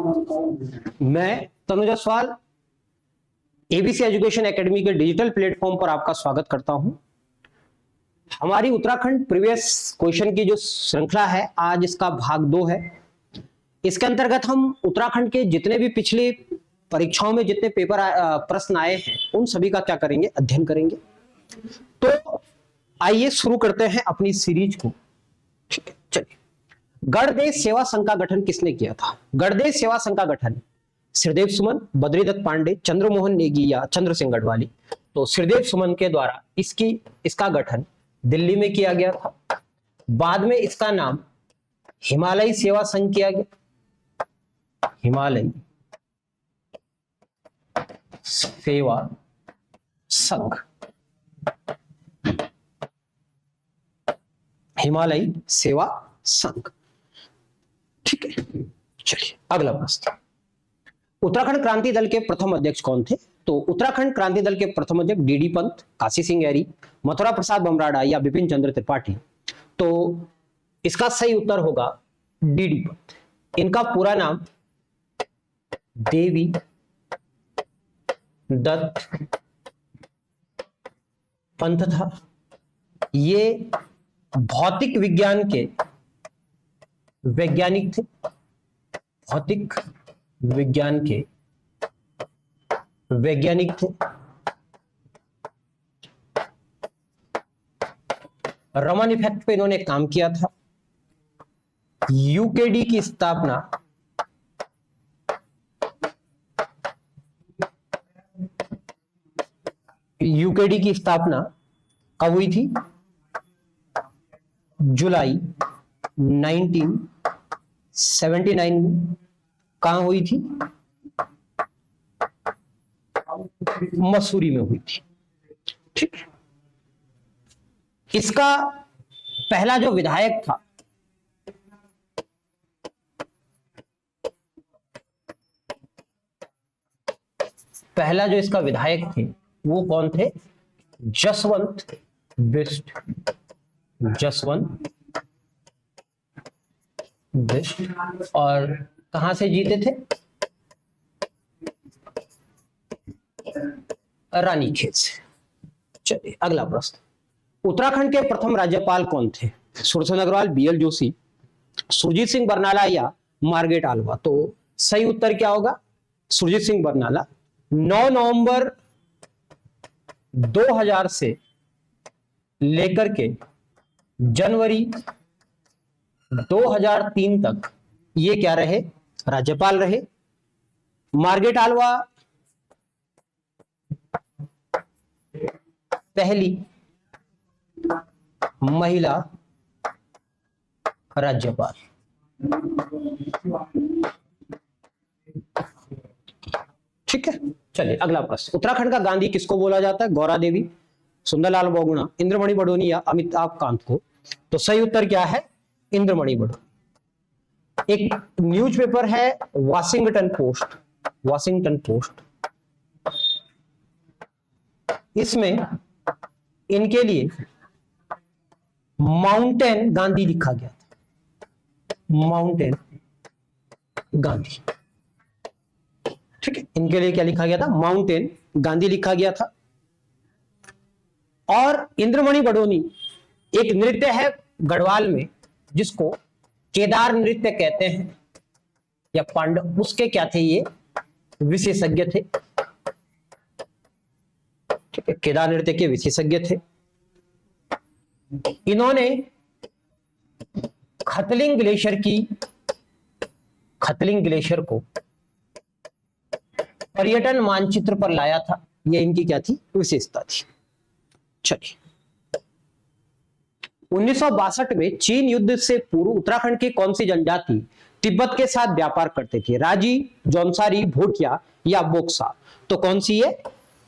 मैं Tanuj Jaiswal ABC education academy के digital platform पर आपका स्वागत करता हूं। हमारी उत्तराखंड प्रीवियस क्वेश्चन की जो श्रृंखला है, आज इसका भाग 2 है। इसके अंतर्गत हम उत्तराखंड के जितने भी पिछले परीक्षाओं में जितने पेपर प्रश्न आए हैं, उन सभी का क्या करेंगे, अध्ययन करेंगे। तो आइए शुरू करते हैं अपनी सीरीज को। ठीक है, चलिए। गणदेश सेवा संघ का गठन किसने किया था? गणदेश सेवा संघ का गठन श्रीदेव सुमन, बद्रीदत्त पांडे, चंद्रमोहन नेगी या चंद्र सिंह गढ़वाली। तो श्रीदेव सुमन के द्वारा इसका गठन दिल्ली में किया गया था। बाद में इसका नाम हिमालयी सेवा संघ किया गया। हिमालयी सेवा संघ, हिमालयी सेवा संघ। ठीक है, चलिए अगला प्रश्न। उत्तराखंड क्रांति दल के प्रथम अध्यक्ष कौन थे? तो उत्तराखंड क्रांति दल के प्रथम अध्यक्ष डीडी पंत, काशी सिंह ऐरी, मथुरा प्रसाद बमराड़ा या बिपिन चंद्र त्रिपाठी। तो इसका सही उत्तर होगा डीडी पंत। इनका पूरा नाम देवी दत्त पंत था। ये भौतिक विज्ञान के वैज्ञानिक थे। भौतिक विज्ञान के वैज्ञानिक थे। रमन इफेक्ट पे इन्होंने काम किया था। यूकेडी की स्थापना कब हुई थी? जुलाई 1979 में। कहां हुई थी? मसूरी में हुई थी। ठीक। इसका पहला जो विधायक था, पहला जो इसका विधायक थे वो कौन थे? जसवंत बिष्ट। जसवंत बिष्ट। और कहां से जीते थे? रानीखेत से। चलिए अगला प्रश्न। उत्तराखंड के प्रथम राज्यपाल कौन थे? सुरसेन अग्रवाल, बीएल जोशी, सुरजीत सिंह बरनाला या मार्गरेट आल्वा। तो सही उत्तर क्या होगा? सुरजीत सिंह बरनाला। 9 नवंबर 2000 से लेकर के जनवरी 2003 तक ये क्या रहे? राज्यपाल रहे। मार्गरेट आल्वा पहली महिला राज्यपाल। ठीक है, चलिए अगला प्रश्न। उत्तराखंड का गांधी किसको बोला जाता है? गौरा देवी, सुंदरलाल बहुगुणा, इंद्रमणि बडोनी या अमिताभ कांत को। तो सही उत्तर क्या है? इंद्रमणि बडोनी। एक न्यूज़पेपर है वाशिंगटन पोस्ट। वाशिंगटन पोस्ट, इसमें इनके लिए माउंटेन गांधी लिखा गया था। माउंटेन गांधी। ठीक है, इनके लिए क्या लिखा गया था? माउंटेन गांधी लिखा गया था। और इंद्रमणि बडोनी एक नृत्य है गढ़वाल में जिसको केदार नृत्य कहते हैं या पांडव, उसके क्या थे? ये विशेषज्ञ थे। ठीक है, केदार नृत्य के विशेषज्ञ थे। इन्होंने खतलिंग ग्लेशियर को पर्यटन मानचित्र पर लाया था। यह इनकी क्या थी? विशेषता थी। चलिए, 1962 में चीन युद्ध से पूर्व उत्तराखंड की कौन सी जनजाति तिब्बत के साथ व्यापार करते थे? राजी, जौनसारी, भोटिया या बोक्सा। तो कौन सी है?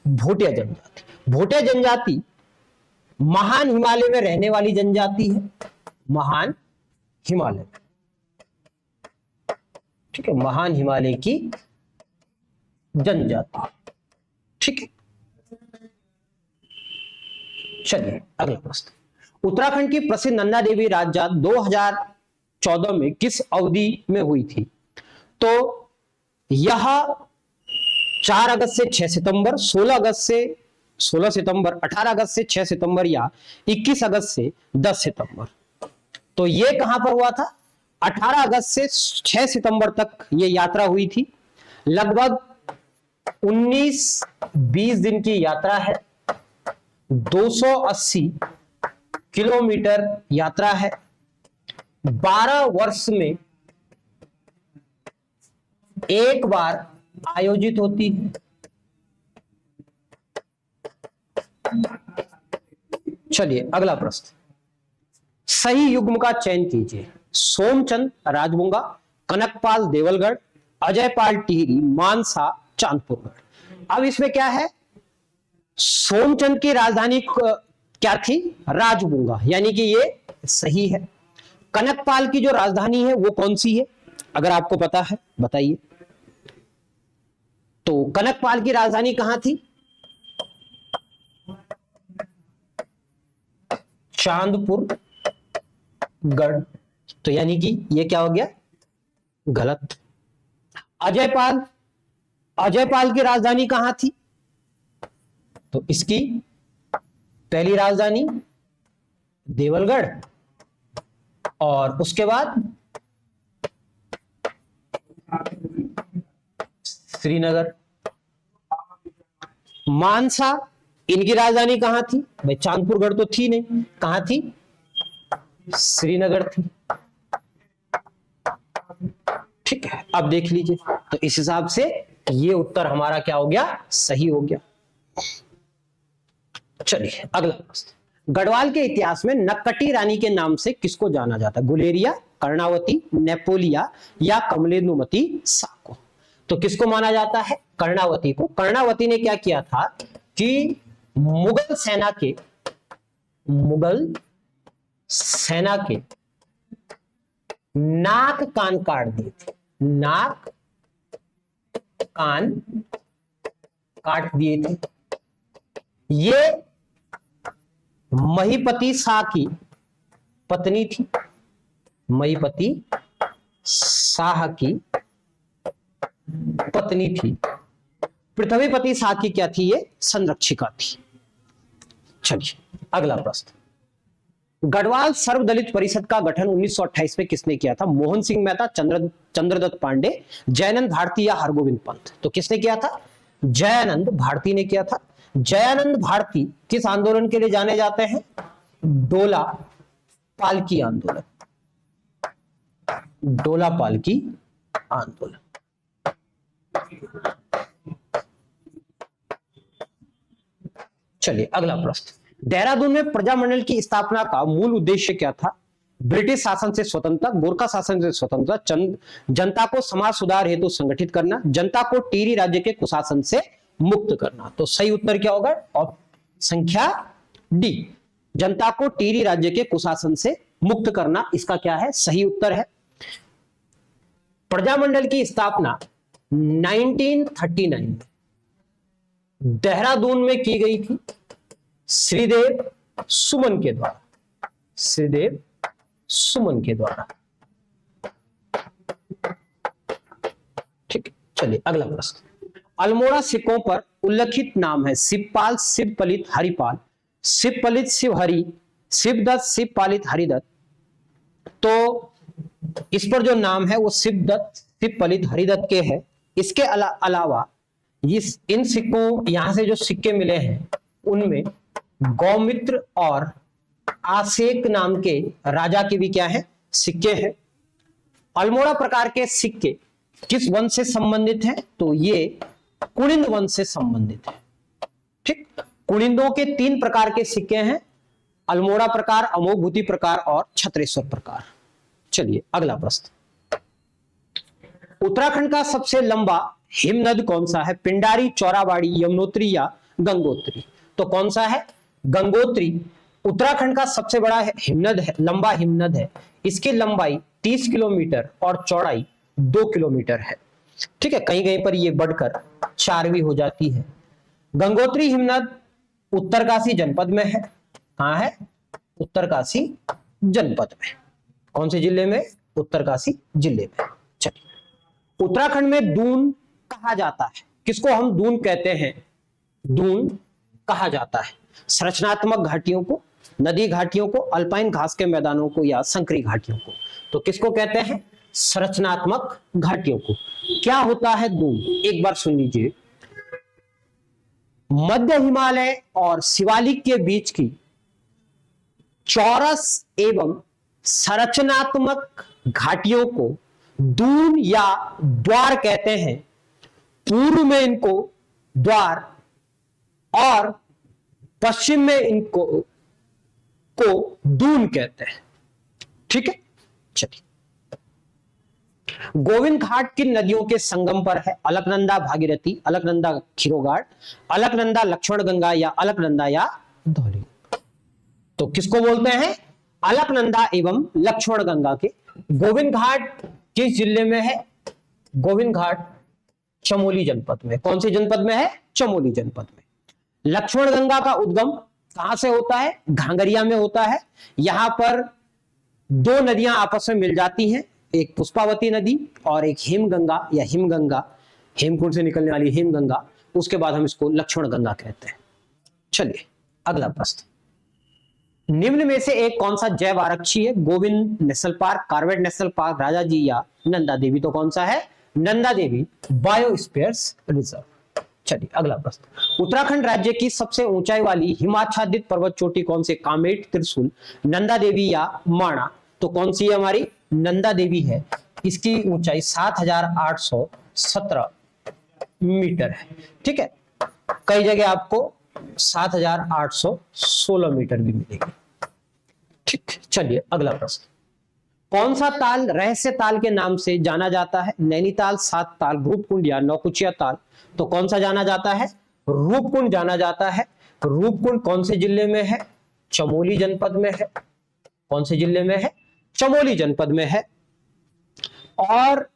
भोटिया जनजाति। भोटिया जनजाति महान हिमालय में रहने वाली जनजाति है। महान हिमालय। ठीक है, महान हिमालय की जनजाति। ठीक है, चलिए अगला प्रश्न। उत्तराखंड की प्रसिद्ध नंदा देवी राजजात 2014 में किस अवधि में हुई थी? तो यह 4 अगस्त से 6 सितंबर, 16 सितंबर, 18 अगस्त से 6 सितंबर या 21 अगस्त से 10 सितंबर। तो ये कहां पर हुआ था? 18 अगस्त से 6 सितंबर तक ये यात्रा हुई थी। लगभग 19-20 दिन की यात्रा है, 280 किलोमीटर यात्रा है, 12 वर्ष में एक बार आयोजित होती है। चलिए अगला प्रश्न, सही युग्म का चयन कीजिए। सोमचंद राजबुंगा, कनकपाल देवलगढ़, अजयपाल टिहरी, मानसा चांदपुरगढ़। अब इसमें क्या है, सोमचंद की राजधानी क्या थी? राजबुंगा, यानी कि ये सही है। कनकपाल की जो राजधानी है वो कौन सी है, अगर आपको पता है बताइए। तो कनकपाल की राजधानी कहां थी? चांदपुर गढ़। तो यानी कि ये क्या हो गया? गलत। अजयपाल की राजधानी कहां थी? तो इसकी पहली राजधानी देवलगढ़ और उसके बाद श्रीनगर। मानसा, इनकी राजधानी कहां थी? भाई चांदपुरगढ़ तो थी नहीं, कहां थी? श्रीनगर थी। ठीक है, अब देख लीजिए, तो इस हिसाब से ये उत्तर हमारा क्या हो गया? सही हो गया। चलिए अगला प्रश्न, गढ़वाल के इतिहास में नक्कटी रानी के नाम से किसको जाना जाता है? गुलेरिया, कर्णावती, नेपोलिया या कमलेनुमती साको। तो किसको माना जाता है? कर्णावती को। कर्णावती ने क्या किया था कि मुगल सेना के नाक कान काट दिए थे, नाक कान काट दिए थे। ये महीपति शाह की पत्नी थी, महीपति शाह की पत्नी थी। पृथ्वीपति शाह की क्या थी? ये संरक्षिका थी। चलिए अगला प्रश्न, गढ़वाल सर्वदलित परिषद का गठन 1928 में किसने किया था? मोहन सिंह मेहता, चंद्रदत्त पांडे, जयानंद भारती या हरगोविंद पंत। तो किसने किया था? जयानंद भारती ने किया था। जयानंद भारती किस आंदोलन के लिए जाने जाते हैं? डोला पालकी आंदोलन, डोला पालकी आंदोलन। चलिए अगला प्रश्न, देहरादून में प्रजामंडल की स्थापना का मूल उद्देश्य क्या था? ब्रिटिश शासन से स्वतंत्रता, गोरखा शासन से स्वतंत्रता, जनता को समाज सुधार हेतु संगठित करना, जनता को टिहरी राज्य के कुशासन से मुक्त करना। तो सही उत्तर क्या होगा? और संख्या डी, जनता को टिहरी राज्य के कुशासन से मुक्त करना, इसका क्या है? सही उत्तर है। प्रजामंडल की स्थापना 1939 में देहरादून में की गई थी श्रीदेव सुमन के द्वारा, श्रीदेव सुमन के द्वारा। ठीक है, चलिए अगला प्रश्न, अल्मोड़ा सिक्कों पर उल्लिखित नाम है शिवपाल, शिवपलित, हरिपाल, शिवपलित, शिवहरि, शिवदत्त, शिवपालित, हरिदत्त। तो इस पर जो नाम है वो शिवदत्त, शिवपलित, हरिदत्त के है। इसके अलावा इन सिक्कों, यहां से जो सिक्के मिले हैं उनमें गौमित्र और आसेक नाम के राजा के भी क्या है? सिक्के हैं। अल्मोड़ा प्रकार के सिक्के किस वंश से संबंधित हैं? तो ये कुणिंद वंश से संबंधित है। ठीक, कुणिंदों के 3 प्रकार के सिक्के हैं, अल्मोड़ा प्रकार, अमोघभूति प्रकार और छत्रेश्वर प्रकार। चलिए अगला प्रश्न, उत्तराखंड का सबसे लंबा हिमनद कौन सा है? पिंडारी, चौराबाड़ी, यमुनोत्री या गंगोत्री। तो कौन सा है? गंगोत्री उत्तराखंड का सबसे बड़ा हिमनद है, लंबा हिमनद है। इसकी लंबाई 30 किलोमीटर और चौड़ाई 2 किलोमीटर है। ठीक है, कहीं कहीं पर यह बढ़कर 4 भी हो जाती है। गंगोत्री हिमनद उत्तरकाशी जनपद में है। कहां है? उत्तरकाशी जनपद में। कौन से जिले में? उत्तरकाशी जिले में। चलिए, उत्तराखंड में दून कहा जाता है, किसको हम दून कहते हैं? दून कहा जाता है संरचनात्मक घाटियों को, नदी घाटियों को, अल्पाइन घास के मैदानों को या संकरी घाटियों को। तो किसको कहते हैं? संरचनात्मक घाटियों को। क्या होता है दून? एक बार सुन लीजिए। मध्य हिमालय और शिवालिक के बीच की चौरस एवं संरचनात्मक घाटियों को दून या द्वार कहते हैं। पूर्व में इनको द्वार और पश्चिम में इनको दून कहते हैं। ठीक है, चलिए। गोविंद घाट किन नदियों के संगम पर है? अलकनंदा भागीरथी, अलकनंदा खीरोगाड़, अलकनंदा लक्ष्मण गंगा या अलकनंदा या धौली। तो किसको बोलते हैं? अलकनंदा एवं लक्ष्मण गंगा के। गोविंद घाट किस जिले में है? गोविंद घाट चमोली जनपद में। कौन से जनपद में है? चमोली जनपद में। लक्ष्मण गंगा का उद्गम कहां से होता है? घांगरिया में होता है। यहां पर दो नदियां आपस में मिल जाती हैं, एक पुष्पावती नदी और एक हिमगंगा या हिमगंगा, हेमकुंड से निकलने वाली हिमगंगा। उसके बाद हम इसको लक्ष्मण गंगा कहते हैं। चलिए अगला प्रश्न। निम्न में से एक कौन सा जैव आरक्षी है? Govind national park, Corbett national park, Rajaji या नंदा देवी। तो कौन सा है? नंदा देवी बायोस्फीयर्स रिजर्व। चलिए अगला प्रश्न। उत्तराखंड राज्य की सबसे ऊंचाई वाली हिमाच्छादित पर्वत चोटी कौन से? कामेट, त्रिशूल, नंदा देवी या माणा। तो कौन सी है हमारी? नंदा देवी है। इसकी ऊंचाई 7,817 मीटर है। ठीक है, कई जगह आपको 7,816 मीटर भी मिलेगी। ठीक, चलिए अगला प्रश्न। कौन सा ताल रहस्य ताल के नाम से जाना जाता है? नैनीताल, सात ताल, रूपकुंड या नौकुचिया ताल। तो कौन सा जाना जाता है? रूपकुंड जाना जाता है। रूपकुंड कौन से जिले में है? चमोली जनपद में है। कौन से जिले में है? चमोली जनपद में है। और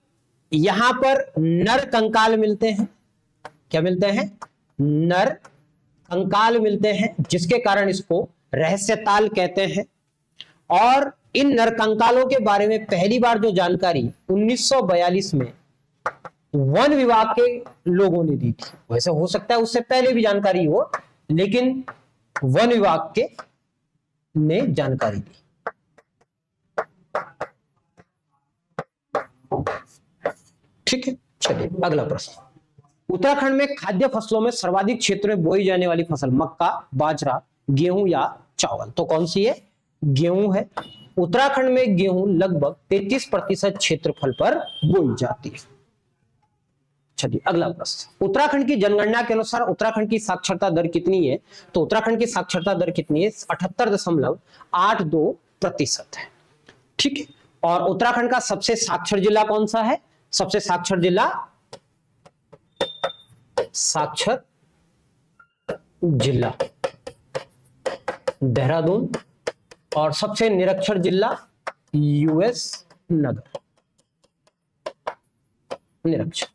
यहां पर नर कंकाल मिलते हैं। क्या मिलते हैं? नर कंकाल मिलते हैं, जिसके कारण इसको रहस्य ताल कहते हैं। और इन नर कंकालों के बारे में पहली बार जो जानकारी 1942 में वन विभाग के लोगों ने दी थी। वैसे हो सकता है उससे पहले भी जानकारी हो, लेकिन वन विभाग के ने जानकारी दी। ठीक है, चलिए अगला प्रश्न। उत्तराखंड में खाद्य फसलों में सर्वाधिक क्षेत्र में बोई जाने वाली फसल मक्का, बाजरा, गेहूं या चावल। तो कौन सी है? गेहूं है। उत्तराखंड में गेहूं लगभग 33% क्षेत्रफल पर बोई जाती है। चलिए अगला प्रश्न। उत्तराखंड की जनगणना के अनुसार उत्तराखंड की साक्षरता दर कितनी है? तो उत्तराखंड की साक्षरता दर कितनी है? 78.82% है। ठीक है, और उत्तराखंड का सबसे साक्षर जिला कौन सा है? सबसे साक्षर जिला साक्षर जिला देहरादून और सबसे निरक्षर जिला यूएस नगर, निरक्षर।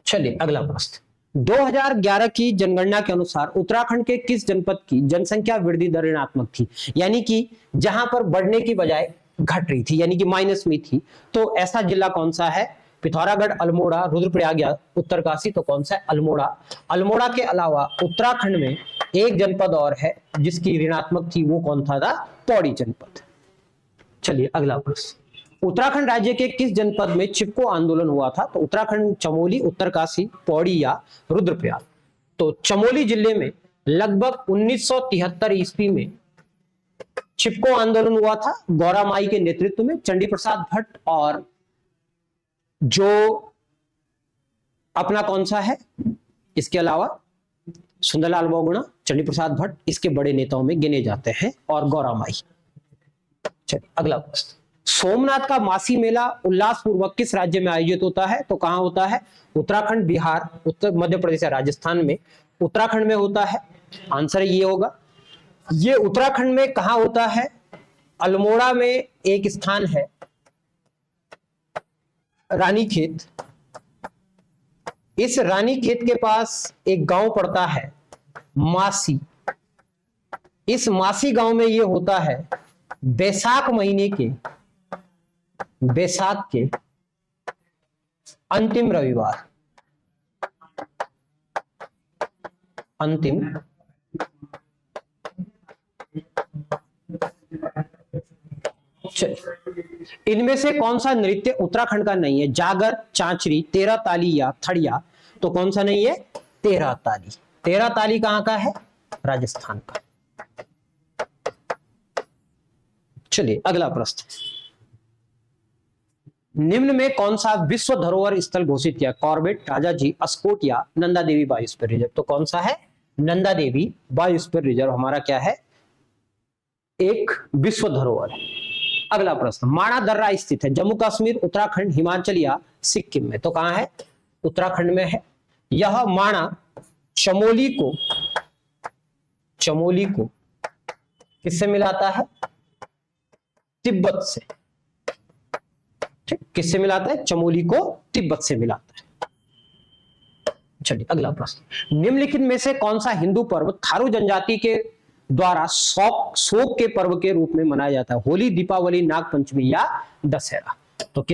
चलिए अगला प्रश्न। 2011 की जनगणना के अनुसार उत्तराखंड के किस जनपद की जनसंख्या वृद्धि दर ऋणात्मक थी? यानी कि जहां पर बढ़ने की बजाय घट रही थी, यानी कि माइनस में थी। तो ऐसा जिला कौन सा है? पिथौरागढ़, अल्मोड़ा, रुद्रप्रयाग या उत्तरकाशी। तो कौन सा है? अल्मोड़ा। अल्मोड़ा के अलावा उत्तराखंड में एक जनपद और है जिसकी ऋणात्मक थी, वो कौन था? पौड़ी जनपद। चलिए अगला प्रश्न। उत्तराखंड राज्य के किस जनपद में चिपको आंदोलन हुआ था? तो उत्तराखंड, चमोली, उत्तरकाशी, पौड़ी या रुद्रप्रयाग। तो चमोली जिले में लगभग 1973 ईस्वी में चिपको आंदोलन हुआ था, गौरा माई के नेतृत्व में। चंडी प्रसाद भट्ट और जो अपना कौन सा है, इसके अलावा सुंदरलाल बहुगुणा, चंडी प्रसाद भट्ट इसके बड़े नेताओं में गिने जाते हैं, और गौरा माई। चलिए अगला प्रश्न। सोमनाथ का मासी मेला उल्लासपूर्वक किस राज्य में आयोजित होता है? तो कहां होता है? उत्तराखंड, बिहार, उत्तर मध्य प्रदेश या राजस्थान में। उत्तराखंड में होता है। आंसर ये होगा। ये उत्तराखंड में कहां होता है? अल्मोड़ा में एक स्थान है रानीखेत। इस रानीखेत के पास एक गांव पड़ता है मासी। इस मासी गांव में ये होता है बैसाख महीने के अंतिम रविवार, अंतिम इनमें से कौन सा नृत्य उत्तराखंड का नहीं है? जागर, चांचरी, तेरह ताली या थड़िया? तो कौन सा नहीं है? तेरह ताली। तेरह ताली कहां का है? राजस्थान का। चलिए अगला प्रश्न, निम्न में कौन सा विश्व धरोहर स्थल घोषित किया? कॉर्बेट, राजाजी, अस्कोट या नंदा देवी बायोस्फीयर रिजर्व? तो कौन सा है? नंदा देवी बायोस्फीयर रिजर्व हमारा क्या है? एक विश्व धरोहर है। अगला प्रश्न, माणा दर्रा स्थित है जम्मू कश्मीर, उत्तराखंड, हिमाचल या सिक्किम में? तो कहां है? उत्तराखंड में है। यह माणा चमोली को किससे मिलाता है? तिब्बत से। ठीक, किससे मिलाता है? चमोली को तिब्बत से मिलाता है। चलिए अगला प्रश्न, निम्नलिखित में से कौन सा हिंदू पर्व थारू जनजाति के द्वारा शोक के पर्व के रूप में मनाया जाता है? होली, दीपावली, नागपंचमी या दशहरा? तो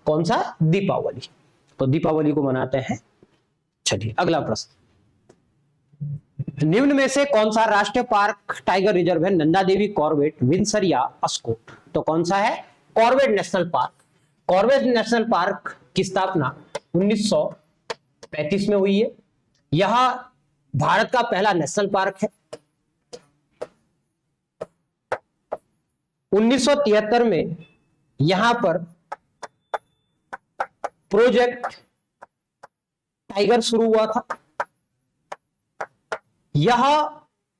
कौन सा? दीपावली। तो दीपावली को मनाते हैं। चलिए अगला प्रश्न, निम्न में से कौन सा राष्ट्रीय पार्क टाइगर रिजर्व है? नंदा देवी, कॉर्बेट, विंसर या अस्कोट? तो कौन सा है? Corbett national park. Corbett national park की स्थापना 1935 में हुई है। यह भारत का पहला नेशनल पार्क है। 1973 में यहां पर प्रोजेक्ट टाइगर शुरू हुआ था। यह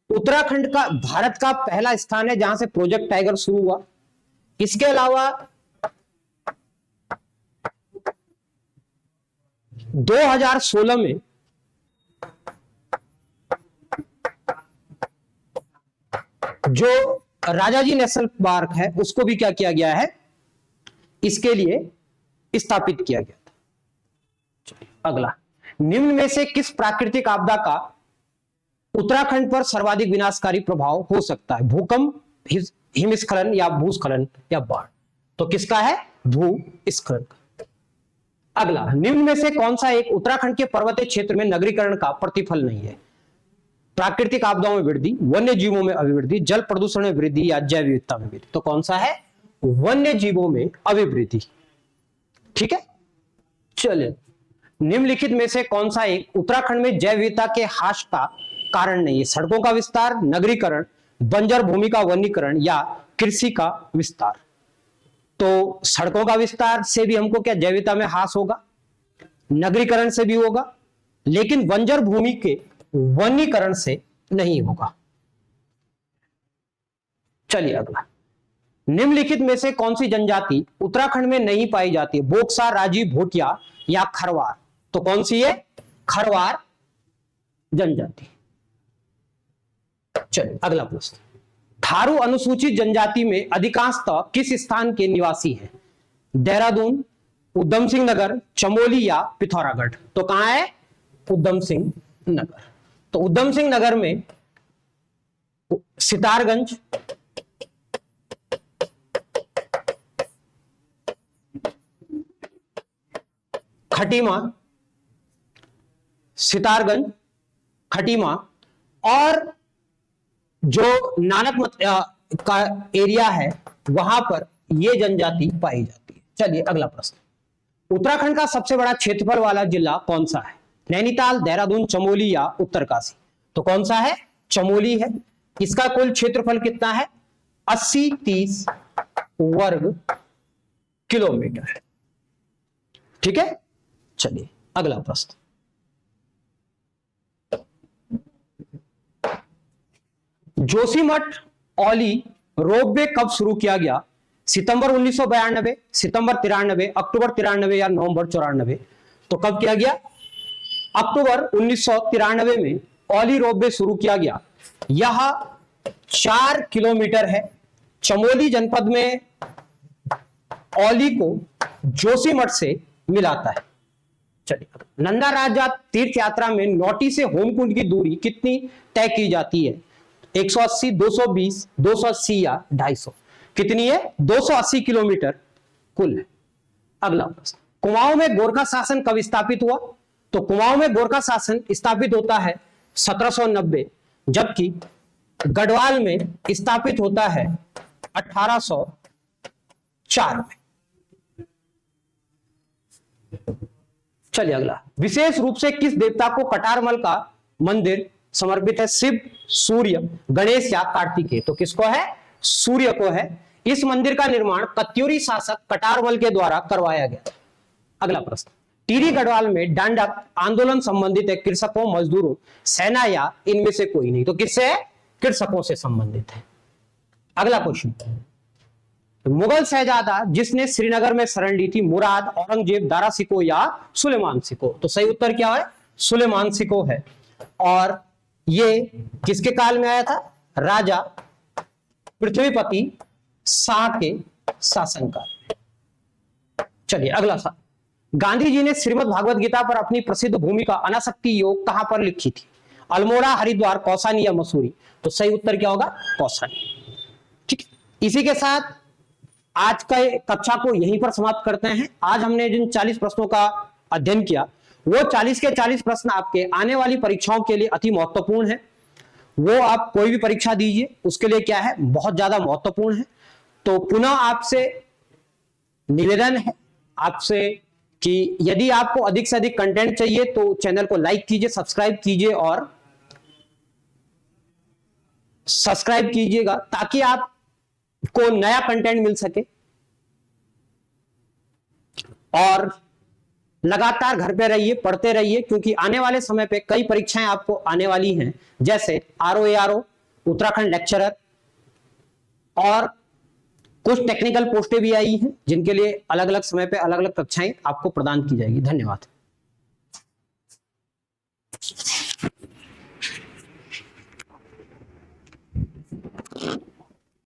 उत्तराखंड का, भारत का पहला स्थान है जहां से प्रोजेक्ट टाइगर शुरू हुआ। इसके अलावा 2016 में जो राजाजी नेशनल पार्क है उसको भी क्या किया गया है? इसके लिए स्थापित किया गया था। अगला, निम्न में से किस प्राकृतिक आपदा का उत्तराखंड पर सर्वाधिक विनाशकारी प्रभाव हो सकता है? भूकंप, हिमस्खलन या भूस्खलन या बाढ़? तो किसका है? भूस्खलन का। अगला, निम्न में से कौन सा एक उत्तराखंड के पर्वतीय क्षेत्र में नगरीकरण का प्रतिफल नहीं है? प्राकृतिक आपदाओं में वृद्धि, वन्य जीवों में अभिवृद्धि, जल प्रदूषण में वृद्धि या जैव विविधता में वृद्धि? तो कौन सा है? वन्य जीवों में अभिवृद्धि। ठीक है। चलिए, निम्नलिखित में से कौन सा एक उत्तराखंड में जैव विविधता के ह्रास का कारण नहीं है? सड़कों का विस्तार, नगरीकरण, बंजर भूमि का वनीकरण या कृषि का विस्तार? तो सड़कों का विस्तार से भी हमको क्या जैव विविधता में ह्रास होगा, नगरीकरण से भी होगा, लेकिन बंजर भूमि के वनीकरण से नहीं होगा। चलिए अगला, निम्नलिखित में से कौन सी जनजाति उत्तराखंड में नहीं पाई जाती है? बोक्सा, राजी, भोटिया या खरवार? तो कौन सी है? खरवार जनजाति। चलिए अगला प्रश्न, थारू अनुसूचित जनजाति में अधिकांशतः किस स्थान के निवासी हैं? देहरादून, उधम सिंह नगर, चमोली या पिथौरागढ़? तो कहां है? उधम सिंह नगर। तो उधम सिंह नगर में सितारगंज, खटीमा, सितारगंज, खटीमा और जो नानक मत का एरिया है वहां पर यह जनजाति पाई जाती है। चलिए अगला प्रश्न, उत्तराखंड का सबसे बड़ा क्षेत्रफल वाला जिला कौन सा है? नैनीताल, देहरादून, चमोली या उत्तरकाशी? तो कौन सा है? चमोली है। इसका कुल क्षेत्रफल कितना है? 80-30 वर्ग किलोमीटर। ठीक है। चलिए अगला प्रश्न, जोशीमठ औली रोपवे कब शुरू किया गया? सितंबर 1992, सितंबर 93, अक्टूबर 93 या नवंबर 94? तो कब किया गया? अक्टूबर 1993 में औली रोपवे शुरू किया गया। यह 4 किलोमीटर है। चमोली जनपद में औली को जोशीमठ से मिलाता है। चलिए, नंदा राजा तीर्थ यात्रा में नौटी से होमकुंड की दूरी कितनी तय की जाती है? 180, 220, 280 या 250? कितनी है? 280 किलोमीटर कुल है। अगला प्रश्न, कुमाऊं में गोरखा शासन कब स्थापित हुआ? तो कुमाऊं में गोरखा शासन स्थापित होता है 1790, जबकि गढ़वाल में स्थापित होता है 1804 में। चलिए अगला, विशेष रूप से किस देवता को कटारमल का मंदिर समर्पित है? शिव, सूर्य, गणेश या कार्तिकेय? तो किसको है? सूर्य को है। इस मंदिर का निर्माण कत्यूरी शासक कटारमल के द्वारा करवाया गया। अगला प्रश्न, टिहरी गढ़वाल में डांडक आंदोलन संबंधित है कृषकों, मजदूरों, सेना या इनमें से कोई नहीं? तो किससे है? कृषकों से संबंधित है। अगला क्वेश्चन, मुगल शहजादा जिसने श्रीनगर में शरण ली थी, मुराद, औरंगजेब, दारा शिकोह या सुलेमान शिकोह? तो सही उत्तर क्या है? सुलेमान शिकोह है। और ये किसके काल में आया था? राजा पृथ्वीपति शाह के शासनकाल में। चलिए अगला सवाल, गांधी जी ने श्रीमद् भागवत गीता पर अपनी प्रसिद्ध भूमिका अनासक्ति योग कहां पर लिखी थी? अल्मोड़ा, हरिद्वार, कौसानी या मसूरी? तो सही उत्तर क्या होगा? कौसानी। ठीक है, इसी के साथ आज का कक्षा को यहीं पर समाप्त करते हैं। आज हमने जिन 40 प्रश्नों का अध्ययन किया, वो 40 के 40 प्रश्न आपके आने वाली परीक्षाओं के लिए अति महत्वपूर्ण है। वो आप कोई भी परीक्षा दीजिए, उसके लिए क्या है? बहुत ज्यादा महत्वपूर्ण है। तो पुनः आपसे निवेदन है आपसे कि यदि आपको अधिक से अधिक कंटेंट चाहिए तो चैनल को लाइक कीजिए, सब्सक्राइब कीजिए और सब्सक्राइब कीजिएगा ताकि आपको नया कंटेंट मिल सके। और लगातार घर पे रहिए, पढ़ते रहिए, क्योंकि आने वाले समय पे कई परीक्षाएं आपको आने वाली हैं, जैसे RO, उत्तराखंड लेक्चरर, और कुछ टेक्निकल पोस्टें भी आई हैं जिनके लिए अलग अलग समय पे अलग अलग कक्षाएं आपको प्रदान की जाएगी। धन्यवाद।